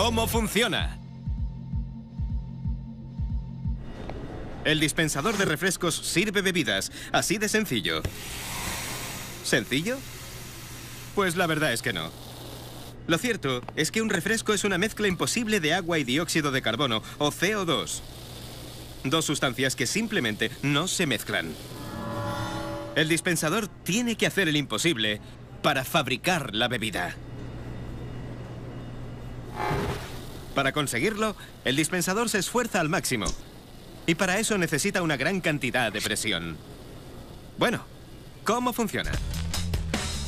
¿Cómo funciona? El dispensador de refrescos sirve bebidas, así de sencillo. ¿Sencillo? Pues la verdad es que no. Lo cierto es que un refresco es una mezcla imposible de agua y dióxido de carbono, o CO2. Dos sustancias que simplemente no se mezclan. El dispensador tiene que hacer el imposible para fabricar la bebida. Para conseguirlo, el dispensador se esfuerza al máximo. Y para eso necesita una gran cantidad de presión. Bueno, ¿cómo funciona?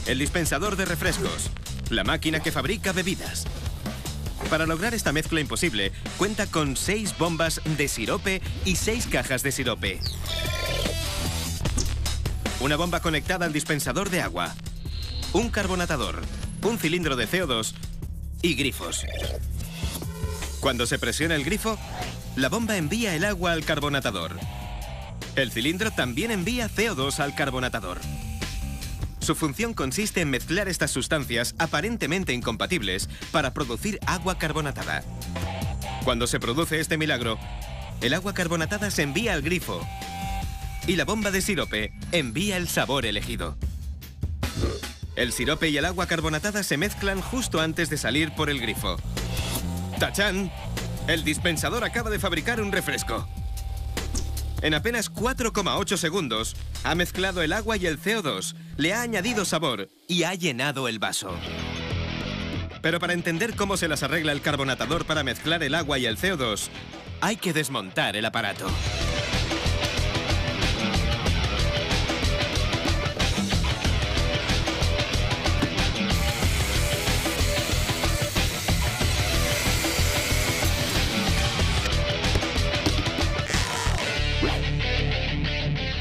El dispensador de refrescos, la máquina que fabrica bebidas. Para lograr esta mezcla imposible, cuenta con 6 bombas de sirope y 6 cajas de sirope. Una bomba conectada al dispensador de agua, un carbonatador, un cilindro de CO2 y grifos. Cuando se presiona el grifo, la bomba envía el agua al carbonatador. El cilindro también envía CO2 al carbonatador. Su función consiste en mezclar estas sustancias aparentemente incompatibles para producir agua carbonatada. Cuando se produce este milagro, el agua carbonatada se envía al grifo y la bomba de sirope envía el sabor elegido. El sirope y el agua carbonatada se mezclan justo antes de salir por el grifo. ¡Tachán! El dispensador acaba de fabricar un refresco. En apenas 4,8 segundos, ha mezclado el agua y el CO2, le ha añadido sabor y ha llenado el vaso. Pero para entender cómo se las arregla el carbonatador para mezclar el agua y el CO2, hay que desmontar el aparato.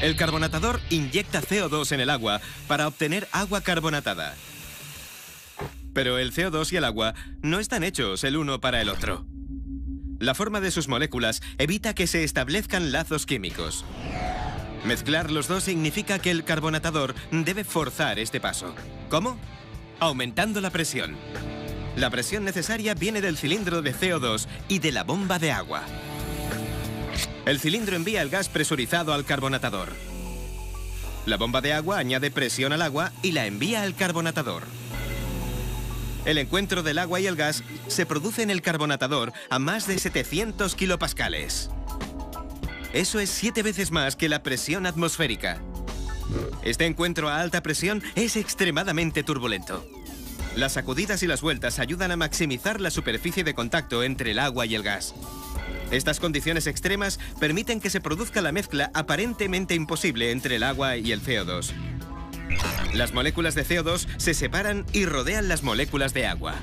El carbonatador inyecta CO2 en el agua para obtener agua carbonatada. Pero el CO2 y el agua no están hechos el uno para el otro. La forma de sus moléculas evita que se establezcan lazos químicos. Mezclar los dos significa que el carbonatador debe forzar este paso. ¿Cómo? Aumentando la presión. La presión necesaria viene del cilindro de CO2 y de la bomba de agua. El cilindro envía el gas presurizado al carbonatador. La bomba de agua añade presión al agua y la envía al carbonatador. El encuentro del agua y el gas se produce en el carbonatador a más de 700 kilopascales. Eso es 7 veces más que la presión atmosférica. Este encuentro a alta presión es extremadamente turbulento. Las sacudidas y las vueltas ayudan a maximizar la superficie de contacto entre el agua y el gas. Estas condiciones extremas permiten que se produzca la mezcla aparentemente imposible entre el agua y el CO2. Las moléculas de CO2 se separan y rodean las moléculas de agua.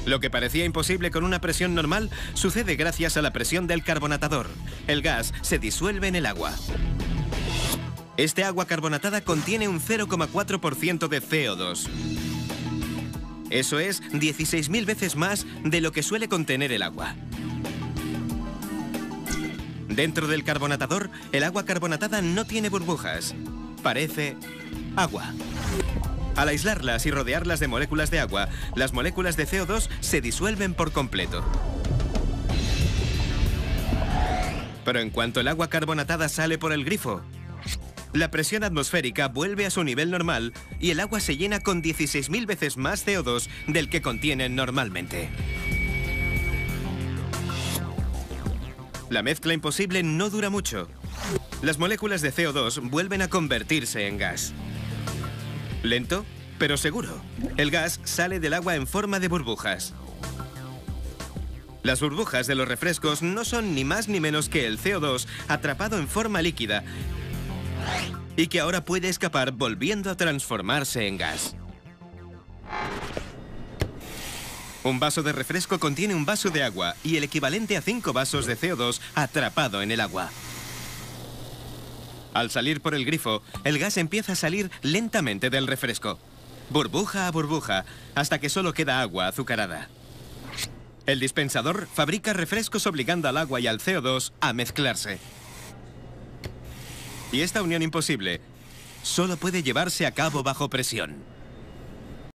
Lo que parecía imposible con una presión normal sucede gracias a la presión del carbonatador. El gas se disuelve en el agua. Este agua carbonatada contiene un 0,4% de CO2. Eso es 16.000 veces más de lo que suele contener el agua. Dentro del carbonatador, el agua carbonatada no tiene burbujas. Parece agua. Al aislarlas y rodearlas de moléculas de agua, las moléculas de CO2 se disuelven por completo. Pero en cuanto el agua carbonatada sale por el grifo, la presión atmosférica vuelve a su nivel normal y el agua se llena con 16.000 veces más CO2 del que contiene normalmente. La mezcla imposible no dura mucho. Las moléculas de CO2 vuelven a convertirse en gas. Lento, pero seguro. El gas sale del agua en forma de burbujas. Las burbujas de los refrescos no son ni más ni menos que el CO2 atrapado en forma líquida y que ahora puede escapar volviendo a transformarse en gas. Un vaso de refresco contiene un vaso de agua y el equivalente a 5 vasos de CO2 atrapado en el agua. Al salir por el grifo, el gas empieza a salir lentamente del refresco, burbuja a burbuja, hasta que solo queda agua azucarada. El dispensador fabrica refrescos obligando al agua y al CO2 a mezclarse. Y esta unión imposible solo puede llevarse a cabo bajo presión.